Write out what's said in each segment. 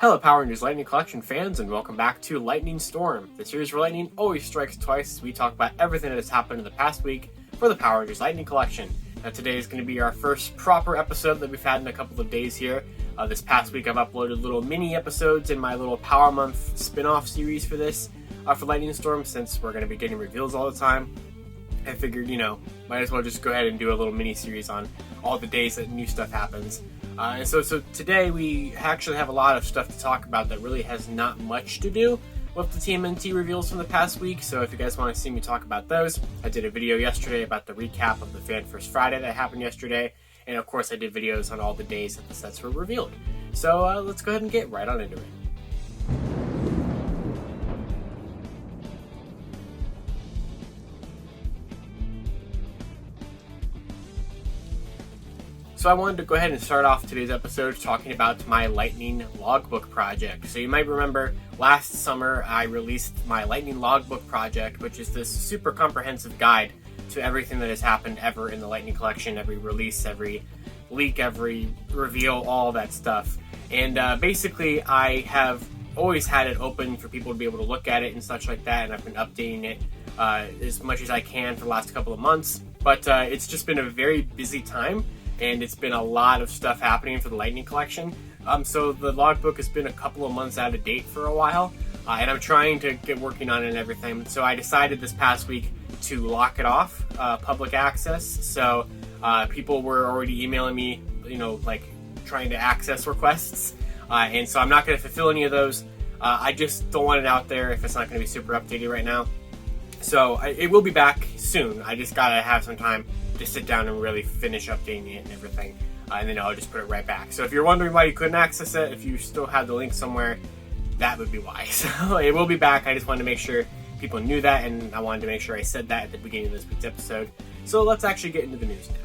Hello Power Rangers Lightning Collection fans, and welcome back to Lightning Storm, the series where lightning always strikes twice as we talk about everything that has happened in the past week for the Power Rangers Lightning Collection. Now today is going to be our first proper episode that we've had in a couple of days here. This past week I've uploaded little mini episodes in my little Power Month spin-off series for this, for Lightning Storm, since we're going to be getting reveals all the time. I figured, might as well just go ahead and do a little mini series on all the days that new stuff happens. And so today we actually have a lot of stuff to talk about that really has not much to do with the TMNT reveals from the past week. So if you guys want to see me talk about those, I did a video yesterday about the recap of the Fan First Friday that happened yesterday. And of course I did videos on all the days that the sets were revealed. So let's go ahead and get right on into it. So I wanted to go ahead and start off today's episode talking about my Lightning Logbook project. So you might remember last summer I released my Lightning Logbook project, which is this super comprehensive guide to everything that has happened ever in the Lightning Collection, every release, every leak, every reveal, all that stuff. And basically I have always had it open for people to be able to look at it and such like that, and I've been updating it as much as I can for the last couple of months. But it's just been a very busy time, and it's been a lot of stuff happening for the Lightning Collection. So the logbook has been a couple of months out of date for a while, and I'm trying to get working on it and everything. So I decided this past week to lock it off, public access. So people were already emailing me, trying to access requests. And so I'm not going to fulfill any of those. I just don't want it out there if it's not going to be super updated right now. So it will be back soon. I just got to have some time to sit down and really finish updating it and everything, and then I'll just put it right back. So if you're wondering why you couldn't access it, if you still have the link somewhere, that would be why. So it will be back. I just wanted to make sure people knew that, and I wanted to make sure I said that at the beginning of this week's episode. So let's actually get into the news now.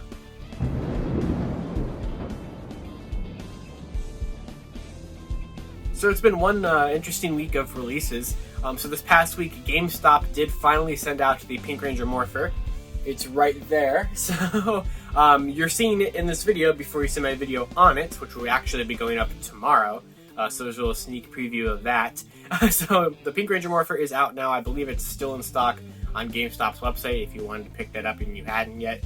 So it's been one interesting week of releases. So this past week, GameStop did finally send out the Pink Ranger Morpher. It's right there. So you're seeing it in this video before you see my video on it, which will actually be going up tomorrow. So there's a little sneak preview of that. So the Pink Ranger Morpher is out now. I believe it's still in stock on GameStop's website. If you wanted to pick that up and you hadn't yet,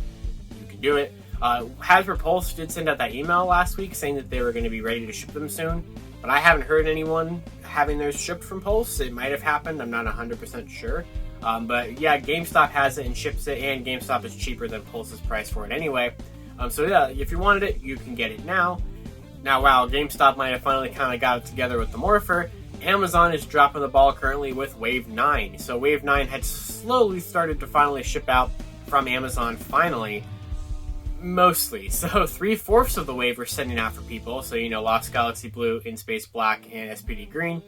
you can do it. Hasbro Pulse did send out that email last week saying that they were going to be ready to ship them soon, but I haven't heard anyone having theirs shipped from Pulse. It might have happened. I'm not 100% sure. But yeah, GameStop has it and ships it, and GameStop is cheaper than Pulse's price for it anyway. So yeah, if you wanted it, you can get it now. Now, wow, GameStop might have finally kind of got it together with the Morpher. Amazon is dropping the ball currently with Wave 9. So Wave 9 had slowly started to finally ship out from Amazon finally. Mostly. So 3/4 of the wave are sending out for people. So, Lost Galaxy Blue, In Space Black, and SPD Green.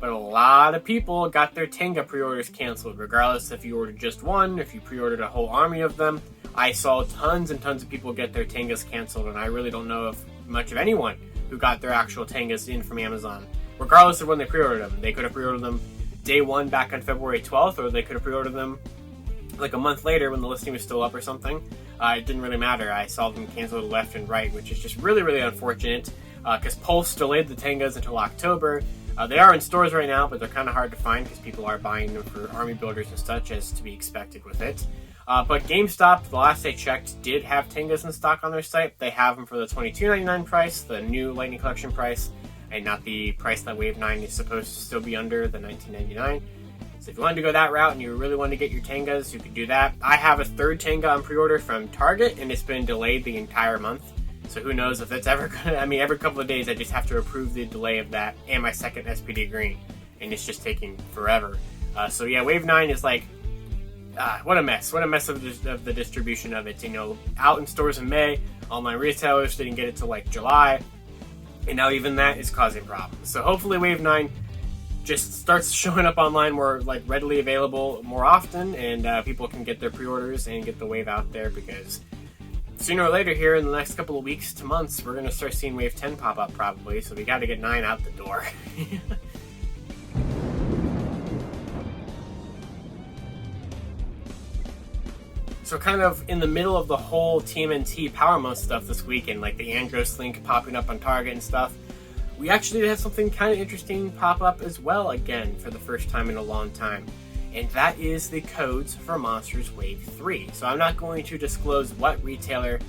But a lot of people got their Tenga pre-orders canceled, regardless if you ordered just one, if you pre-ordered a whole army of them. I saw tons and tons of people get their Tengas canceled, and I really don't know of much of anyone who got their actual Tengas in from Amazon, regardless of when they pre-ordered them. They could have pre-ordered them day one back on February 12th, or they could have pre-ordered them like a month later when the listing was still up or something. It didn't really matter. I saw them canceled left and right, which is just really, really unfortunate, because Pulse delayed the Tengas until October. They are in stores right now, but they're kind of hard to find because people are buying them for army builders and such, as to be expected with it. But GameStop, the last I checked, did have Tengas in stock on their site. They have them for the $22.99 price, the new Lightning Collection price, and not the price that Wave 9 is supposed to still be under, the $19.99. So if you wanted to go that route and you really wanted to get your Tengas, you could do that. I have a third Tenga on pre-order from Target, and it's been delayed the entire month. So who knows if that's ever gonna, every couple of days I just have to approve the delay of that and my second SPD Green, and it's just taking forever. So yeah, Wave 9 is like, what a mess. What a mess of the distribution of it. Out in stores in May, online retailers didn't get it till like July, and now even that is causing problems. So hopefully Wave 9 just starts showing up online more readily available more often, and people can get their pre-orders and get the wave out there, because sooner or later here in the next couple of weeks to months, we're going to start seeing Wave 10 pop up probably, so we got to get 9 out the door. So kind of in the middle of the whole TMNT Power Month stuff this week, and the Andros link popping up on Target and stuff, we actually had something kind of interesting pop up as well again for the first time in a long time. And that is the codes for Monsters Wave 3. So I'm not going to disclose what retailer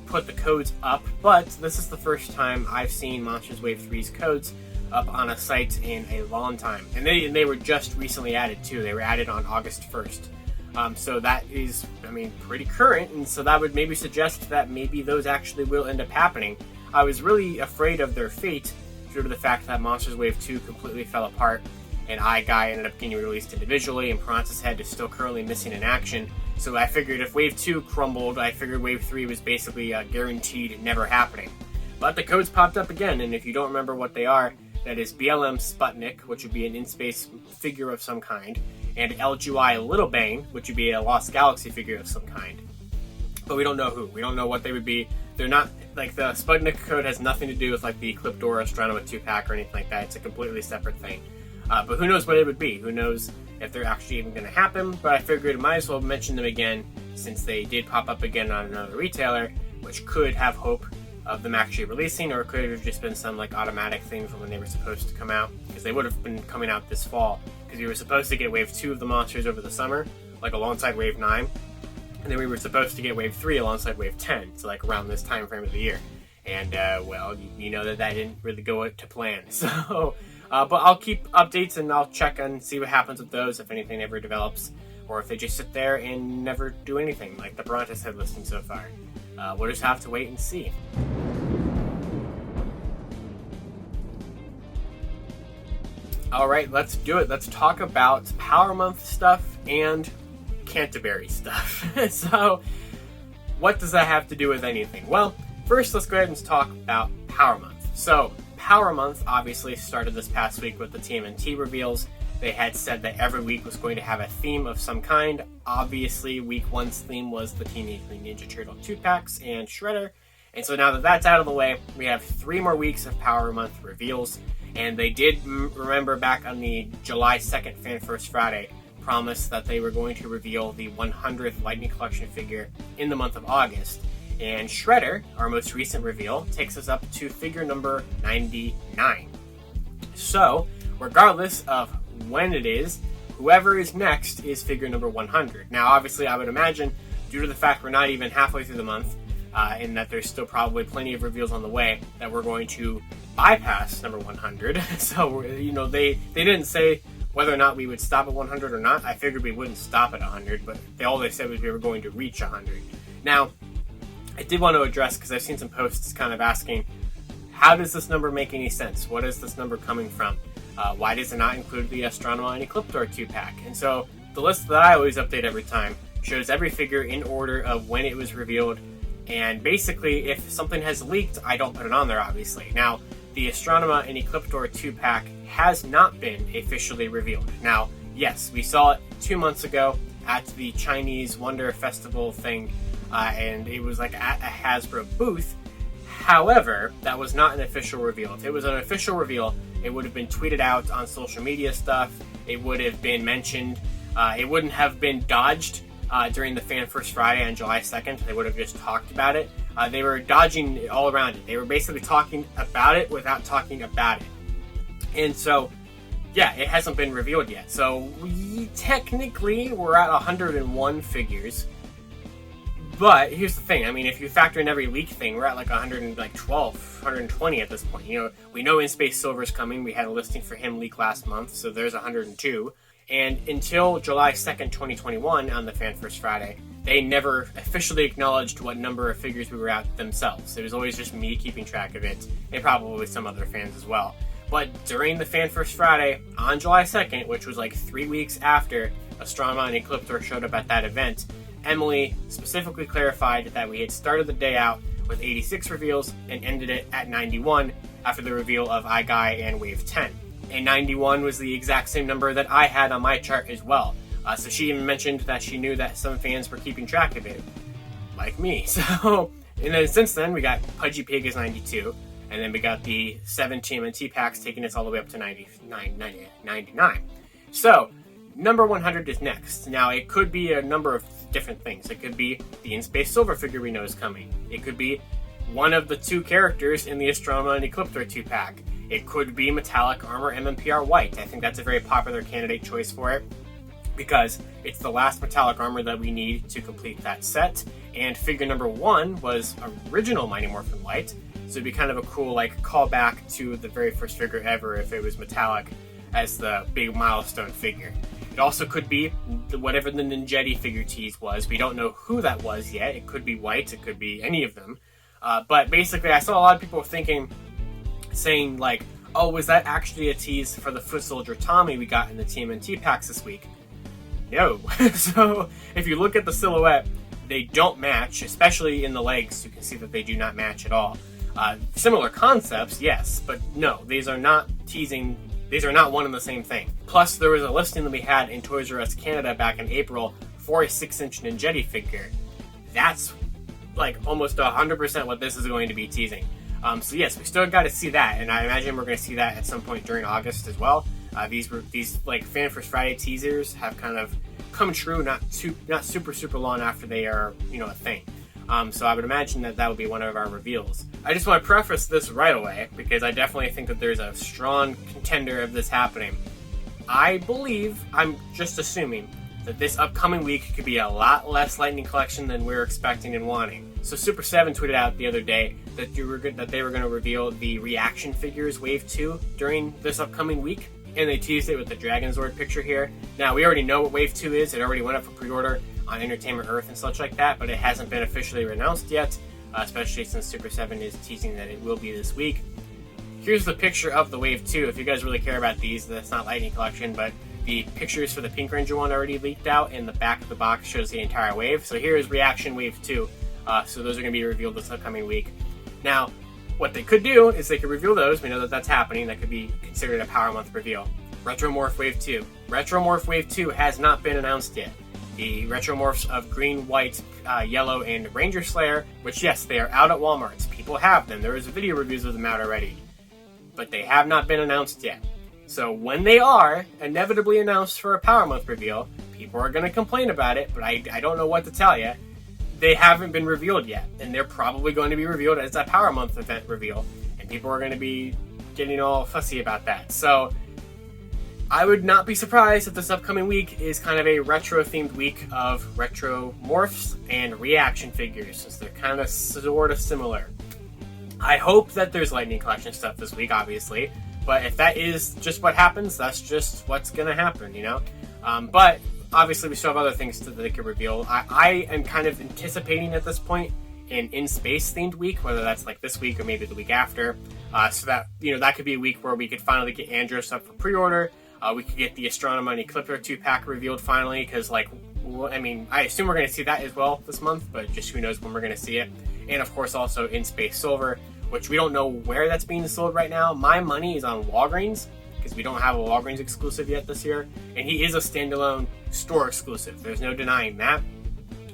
put the codes up, but this is the first time I've seen Monsters Wave 3's codes up on a site in a long time. And they were just recently added too. They were added on August 1st. So that is, pretty current, and so that would maybe suggest that maybe those actually will end up happening. I was really afraid of their fate due to the fact that Monsters Wave 2 completely fell apart, and iGuy ended up getting released individually, and Piranha's Head is still currently missing in action. So I figured if Wave 2 crumbled, I figured Wave 3 was basically guaranteed never happening. But the codes popped up again, and if you don't remember what they are, that is BLM Sputnik, which would be an in-space figure of some kind, and LGY Little Bang, which would be a Lost Galaxy figure of some kind. But we don't know who. We don't know what they would be. They're not, like, the Sputnik code has nothing to do with, like, the Ecliptor Astronomer 2-pack or anything like that. It's a completely separate thing. But who knows what it would be? Who knows if they're actually even going to happen? But I figured I might as well mention them again, since they did pop up again on another retailer, which could have hope of them actually releasing, or it could have just been some, like, automatic thing from when they were supposed to come out, because they would have been coming out this fall, because we were supposed to get Wave 2 of the monsters over the summer, like, alongside Wave 9, and then we were supposed to get Wave 3 alongside Wave 10, so, like, around this time frame of the year. And, well, you know that didn't really go to plan, so... but I'll keep updates, and I'll check and see what happens with those, if anything ever develops, or if they just sit there and never do anything, like the Piranha's Head listing so far. We'll just have to wait and see. Alright, let's do it. Let's talk about Power Month stuff and Canterbury stuff. So, what does that have to do with anything? Well, first let's go ahead and talk about Power Month. So, Power Month obviously started this past week with the TMNT reveals. They had said that every week was going to have a theme of some kind. Obviously, week 1's theme was the Teenage Mutant Ninja Turtle 2-packs and Shredder. And so now that that's out of the way, we have 3 more weeks of Power Month reveals. And they did, remember back on the July 2nd Fan First Friday, promise that they were going to reveal the 100th Lightning Collection figure in the month of August. And Shredder, our most recent reveal, takes us up to figure number 99. So, regardless of when it is, whoever is next is figure number 100. Now, obviously, I would imagine, due to the fact we're not even halfway through the month, and that there's still probably plenty of reveals on the way, that we're going to bypass number 100. So, they didn't say whether or not we would stop at 100 or not. I figured we wouldn't stop at 100, but all they said was we were going to reach 100. Now, I did want to address, because I've seen some posts kind of asking, how does this number make any sense? What is this number coming from? Why does it not include the Astronomer and Ecliptor 2-pack? And so, the list that I always update every time shows every figure in order of when it was revealed, and basically, if something has leaked, I don't put it on there, obviously. Now, the Astronomer and Ecliptor 2-pack has not been officially revealed. Now, yes, we saw it 2 months ago at the Chinese Wonder Festival thing, and it was like at a Hasbro booth. However, that was not an official reveal. If it was an official reveal, it would have been tweeted out on social media stuff. It would have been mentioned. It wouldn't have been dodged during the Fan First Friday on July 2nd. They would have just talked about it. They were dodging it all around it. They were basically talking about it without talking about it. And so, yeah, it hasn't been revealed yet. So, we're at 101 figures. But here's the thing. If you factor in every leak thing, we're at like 112, 120 at this point. We know In Space Silver's coming. We had a listing for him leak last month, so there's 102. And until July 2nd, 2021, on the Fan First Friday, they never officially acknowledged what number of figures we were at themselves. It was always just me keeping track of it, and probably some other fans as well. But during the Fan First Friday, on July 2nd, which was like 3 weeks after Astronomer and Ecliptor showed up at that event, Emily specifically clarified that we had started the day out with 86 reveals and ended it at 91 after the reveal of iGuy and Wave 10. And 91 was the exact same number that I had on my chart as well. So she even mentioned that she knew that some fans were keeping track of it, like me. So, and then since then, we got Pudgy Pig is 92, and then we got the 7 TMNT packs taking us all the way up to 99. So, number 100 is next. Now, it could be a number of different things. It could be the In Space Silver figure we know is coming. It could be one of the 2 characters in the Astronomer and Ecliptor 2-pack. It could be Metallic Armor MMPR White. I think that's a very popular candidate choice for it, because it's the last Metallic Armor that we need to complete that set, and figure number 1 was original Mighty Morphin White, so it'd be kind of a cool callback to the very first figure ever if it was Metallic as the big milestone figure. It also could be whatever the Ninjetti figure tease was. We don't know who that was yet. It could be White, it could be any of them. But basically, I saw a lot of people saying oh, was that actually a tease for the Foot Soldier Tommy we got in the TMNT packs this week? No. So if you look at the silhouette, they don't match, especially in the legs. You can see that they do not match at all. Similar concepts, yes, but no, these are not teasing. These are not one and the same thing. Plus, there was a listing that we had in Toys R Us Canada back in April for a 6-inch Ninjetti figure. That's almost 100% what this is going to be teasing. So yes, we still got to see that, and I imagine we're going to see that at some point during August as well. These Fan First Friday teasers have kind of come true, not super long after they are a thing. So I would imagine that would be one of our reveals. I just want to preface this right away, because I definitely think that there's a strong contender of this happening. I believe, I'm just assuming, that this upcoming week could be a lot less Lightning Collection than we're expecting and wanting. So Super 7 tweeted out the other day that they were going to reveal the reaction figures Wave 2 during this upcoming week, and they teased it with the Dragon Zord picture here. Now, we already know what Wave 2 is. It already went up for pre-order on Entertainment Earth and such like that, but it hasn't been officially announced yet, especially since Super 7 is teasing that it will be this week. Here's the picture of the Wave 2. If you guys really care about these, that's not Lightning Collection, but the pictures for the Pink Ranger one already leaked out, and the back of the box shows the entire wave. So here is Reaction Wave 2. So those are going to be revealed this upcoming week. Now, what they could do is they could reveal those. We know that that's happening. That could be considered a Power Month reveal. Retromorph Wave 2. Retromorph Wave 2 has not been announced yet. The Retromorphs of Green, White, Yellow, and Ranger Slayer, which yes, they are out at Walmart. People have them. There is video reviews of them out already. But they have not been announced yet. So when they are inevitably announced for a Power Month reveal, people are going to complain about it, but I don't know what to tell you. They haven't been revealed yet, and they're probably going to be revealed as a Power Month event reveal, and people are going to be getting all fussy about that. So I would not be surprised if this upcoming week is kind of a retro-themed week of retro morphs and reaction figures, since they're kind of sort of similar. I hope that there's Lightning Collection stuff this week, obviously, but if that is just what happens, that's just what's going to happen, But obviously we still have other things that they could reveal. I am kind of anticipating at this point an in-space themed week, whether that's this week or maybe the week after, so that, that could be a week where we could finally get Andros up for pre-order. We could get the Astronema and Ecliptor 2-pack revealed finally, because, I assume we're going to see that as well this month, but just who knows when we're going to see it. And, of course, also In Space Silver, which we don't know where that's being sold right now. My money is on Walgreens, because we don't have a Walgreens exclusive yet this year, and he is a standalone store exclusive. There's no denying that.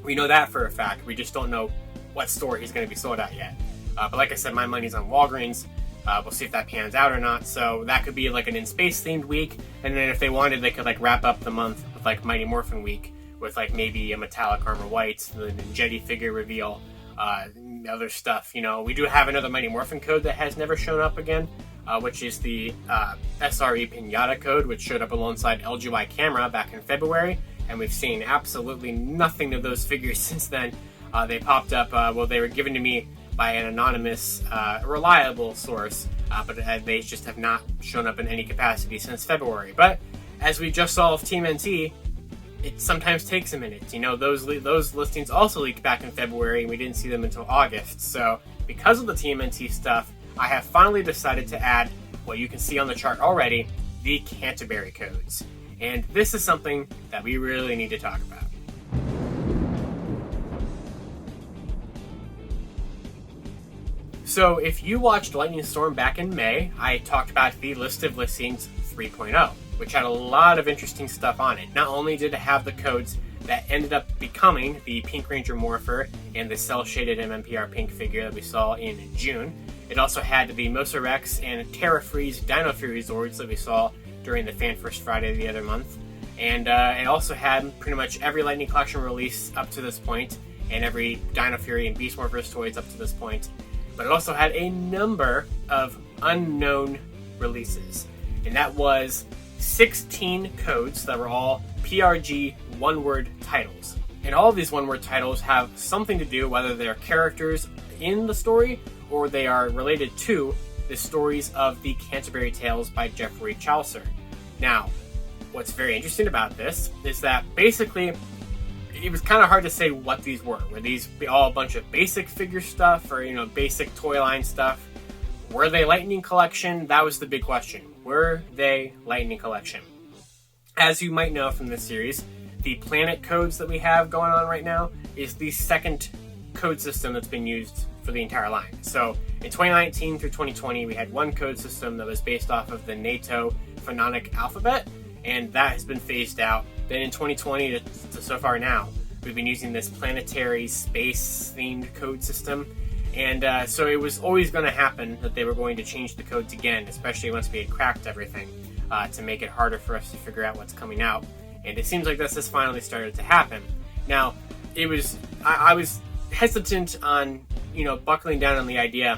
We know that for a fact. We just don't know what store he's going to be sold at yet. But like I said, my money's on Walgreens. We'll see if that pans out or not. So that could be an in-space themed week. And then if they wanted, they could wrap up the month with Mighty Morphin week with maybe a Metallic Armor White, the Ninjetti figure reveal, other stuff. We do have another Mighty Morphin code that has never shown up again, which is the SRE Pinata code, which showed up alongside LGY Camera back in February. And we've seen absolutely nothing of those figures since then. They popped up, they were given to me by an anonymous, reliable source, but they just have not shown up in any capacity since February. But as we just saw with Team NT, it sometimes takes a minute. Those listings also leaked back in February, and we didn't see them until August. So because of the Team NT stuff, I have finally decided to add what you can see on the chart already, the Canterbury Codes. And this is something that we really need to talk about. So if you watched Lightning Storm back in May, I talked about the List of Listings 3.0, which had a lot of interesting stuff on it. Not only did it have the codes that ended up becoming the Pink Ranger Morpher and the cel-shaded MMPR Pink figure that we saw in June, it also had the Mosa Rex and Terra Freeze Dino Fury Zords that we saw during the Fan First Friday the other month. And it also had pretty much every Lightning Collection release up to this point, and every Dino Fury and Beast Morphers toys up to this point. But it also had a number of unknown releases. And that was 16 codes that were all PRG one-word titles. And all of these one-word titles have something to do, whether they're characters in the story or they are related to the stories of the Canterbury Tales by Geoffrey Chaucer. Now, what's very interesting about this is that basically it was kind of hard to say what these were. Were these all a bunch of basic figure stuff or, basic toy line stuff? Were they Lightning Collection? That was the big question. Were they Lightning Collection? As you might know from this series, the planet codes that we have going on right now is the second code system that's been used for the entire line. So in 2019 through 2020, we had one code system that was based off of the NATO phonemic alphabet, and that has been phased out. Then in 2020 to so far now, we've been using this planetary space-themed code system. And so it was always going to happen that they were going to change the codes again, especially once we had cracked everything, to make it harder for us to figure out what's coming out. And it seems like this has finally started to happen. Now, I was hesitant on, buckling down on the idea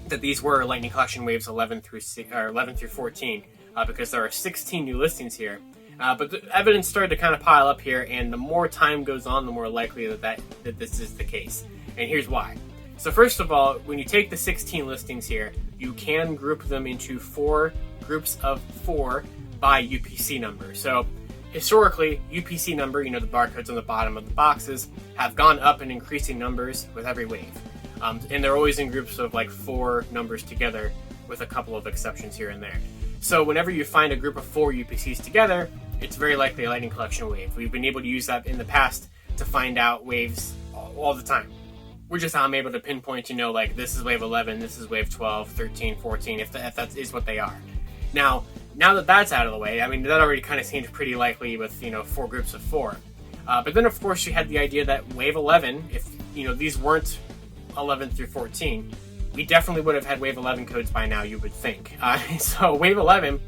that these were Lightning Collection waves 11 through 14, because there are 16 new listings here. But the evidence started to kind of pile up here, and the more time goes on, the more likely that this is the case. And here's why. So first of all, when you take the 16 listings here, you can group them into 4 groups of 4 by UPC number. So historically, UPC number, the barcodes on the bottom of the boxes, have gone up in increasing numbers with every wave. And they're always in groups of like 4 numbers together, with a couple of exceptions here and there. So whenever you find a group of 4 UPCs together, it's very likely a Lightning Collection wave. We've been able to use that in the past to find out waves all the time. Which is how I'm able to pinpoint, this is wave 11, this is wave 12, 13, 14, if that is what they are. Now that that's out of the way, that already kind of seemed pretty likely with, 4 groups of 4. But then, of course, you had the idea that wave 11, if, these weren't 11 through 14, we definitely would have had wave 11 codes by now, you would think. So wave 11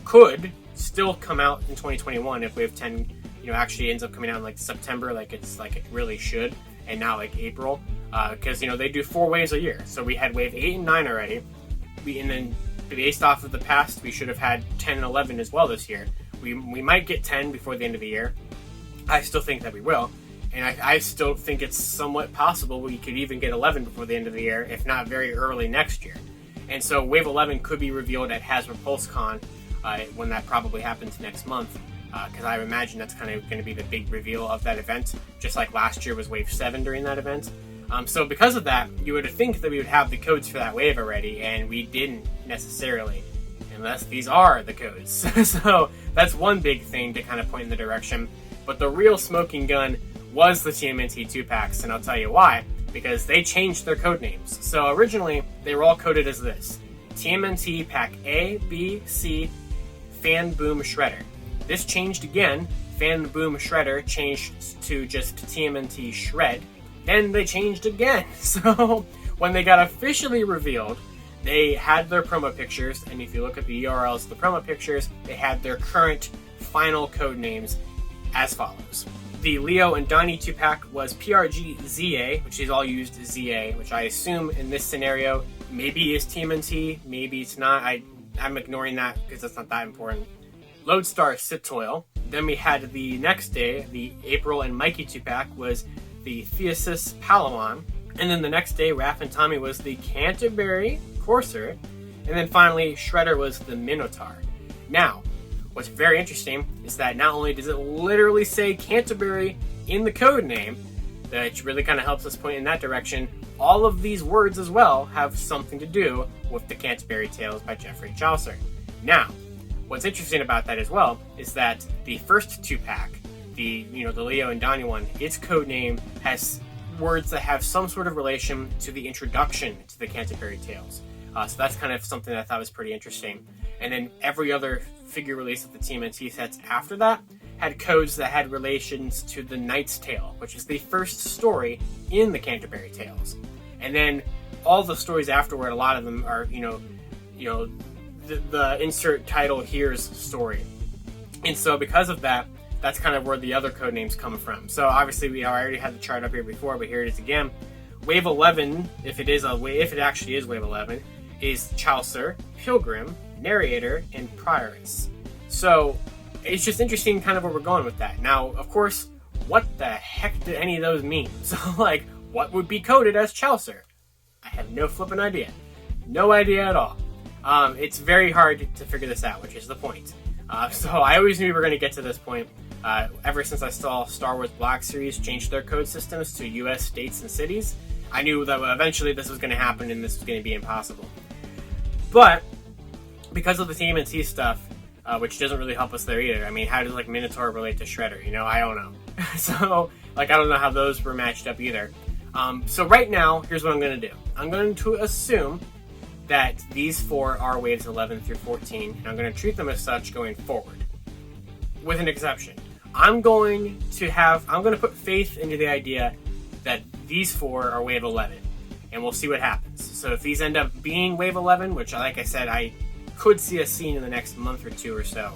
could still come out in 2021 if wave 10, actually ends up coming out in September, like it really should, and not April, because they do 4 waves a year. So we had wave 8 and 9 already, and then based off of the past, we should have had 10 and 11 as well this year. We might get 10 before the end of the year. I still think that we will. And I still think it's somewhat possible we could even get 11 before the end of the year, if not very early next year. And so Wave 11 could be revealed at Hasbro PulseCon, when that probably happens next month, because I imagine that's kind of going to be the big reveal of that event, just like last year was Wave 7 during that event. So because of that, you would think that we would have the codes for that wave already, and we didn't necessarily, unless these are the codes. So that's one big thing to kind of point in the direction. But the real smoking gun was the TMNT 2-packs, and I'll tell you why. Because they changed their code names. So originally, they were all coded as this: TMNT Pack A, B, C, Fan Boom Shredder. This changed again. Fan Boom Shredder changed to just TMNT Shred. Then they changed again. So when they got officially revealed, they had their promo pictures, and if you look at the URLs of the promo pictures, they had their current final code names as follows. The Leo and Donnie 2-pack was PRG ZA, which is all used ZA, which I assume in this scenario maybe is TMNT, maybe it's not. I'm ignoring that because that's not that important. Lodestar Sitoil. Then we had the next day, the April and Mikey 2-pack was the Theosis Palawan. And then the next day, Raph and Tommy was the Canterbury Courser. And then finally, Shredder was the Minotaur. Now, what's very interesting is that not only does it literally say Canterbury in the code name, that really kind of helps us point in that direction, all of these words as well have something to do with the Canterbury Tales by Geoffrey Chaucer. Now, what's interesting about that as well is that the first 2-pack, the Leo and Donnie one, its code name has words that have some sort of relation to the introduction to the Canterbury Tales. So that's kind of something that I thought was pretty interesting. And then every other figure release of the TMNT sets after that had codes that had relations to the Knight's Tale, which is the first story in the Canterbury Tales. And then all the stories afterward, a lot of them are, the insert title here's story. And so because of that, that's kind of where the other code names come from. So obviously I already had the chart up here before, but here it is again. Wave 11, if it actually is Wave 11, is Chaucer, Pilgrim, Narrator, and Prioress. So it's just interesting kind of where we're going with that. Now, of course, what the heck do any of those mean? So, like, what would be coded as Chaucer? I have no flipping idea. No idea at all. It's very hard to figure this out, which is the point. So I always knew we were going to get to this point. Ever since I saw Star Wars Black Series change their code systems to US states and cities, I knew that eventually this was going to happen and this was going to be impossible. But because of the TMNT stuff, which doesn't really help us there either. I mean, how does like Minotaur relate to Shredder? You know, I don't know. So, like, I don't know how those were matched up either. So right now, here's what I'm going to do. I'm going to assume that these 4 are waves 11 through 14, and I'm going to treat them as such going forward. With an exception. I'm going to put faith into the idea that these 4 are wave 11, and we'll see what happens. So if these end up being wave 11, which, like I said, I could see a scene in the next month or 2 or so.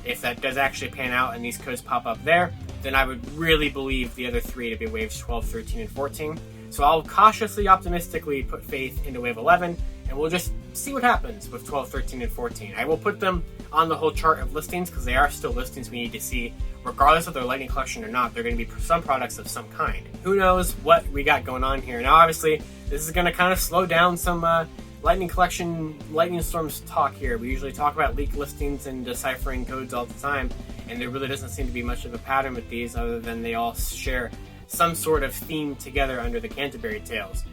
If that does actually pan out and these codes pop up there, then I would really believe the other 3 to be waves 12, 13, and 14. So I'll cautiously, optimistically put faith into wave 11, and we'll just see what happens with 12, 13, and 14. I will put them on the whole chart of listings because they are still listings we need to see. Regardless of their Lightning Collection or not, they're going to be some products of some kind. Who knows what we got going on here. Now, obviously, this is going to kind of slow down some Lightning Collection, Lightning Storms talk here. We usually talk about leaked listings and deciphering codes all the time, and there really doesn't seem to be much of a pattern with these other than they all share some sort of theme together under the Canterbury Tales.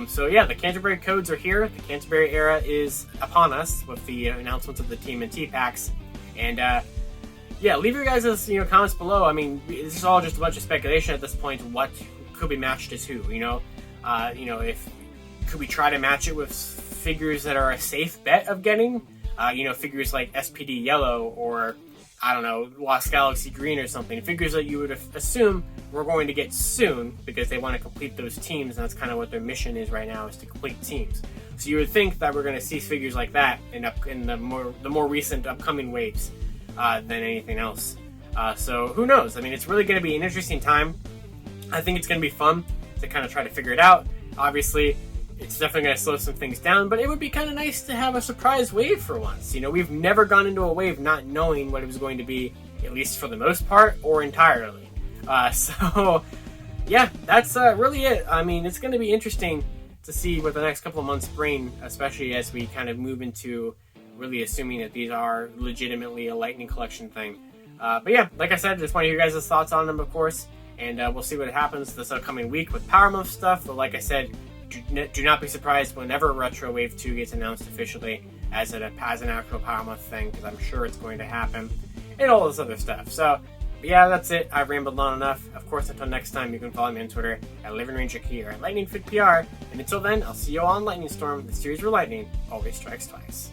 So yeah, the Canterbury Codes are here. The Canterbury era is upon us with the announcements of the TMNT packs. And yeah, leave your guys' comments below. I mean, this is all just a bunch of speculation at this point. What could be matched as who? If could we try to match it with figures that are a safe bet of getting? Figures like SPD Yellow or I don't know, Lost Galaxy Green or something. Figures that you would assume we're going to get soon because they want to complete those teams, and that's kind of what their mission is right now, is to complete teams. So you would think that we're going to see figures like that in the more recent upcoming waves than anything else. So who knows? I mean, it's really going to be an interesting time. I think it's going to be fun to kind of try to figure it out. Obviously, it's definitely going to slow some things down, but it would be kind of nice to have a surprise wave for once. We've never gone into a wave not knowing what it was going to be, at least for the most part, or entirely. So, yeah, that's really it. I mean, it's going to be interesting to see what the next couple of months bring, especially as we kind of move into really assuming that these are legitimately a Lightning Collection thing. But yeah, like I said, just want to hear your guys' thoughts on them, of course, and we'll see what happens this upcoming week with Power Month stuff. But like I said, do not be surprised whenever Retro Wave 2 gets announced officially as an actual Power Month thing, because I'm sure it's going to happen, and all this other stuff. So, yeah, that's it. I've rambled on enough. Of course, until next time, you can follow me on Twitter at LivingRangerKey or at LightningFitPR. And until then, I'll see you all on Lightning Storm, the series where lightning always strikes twice.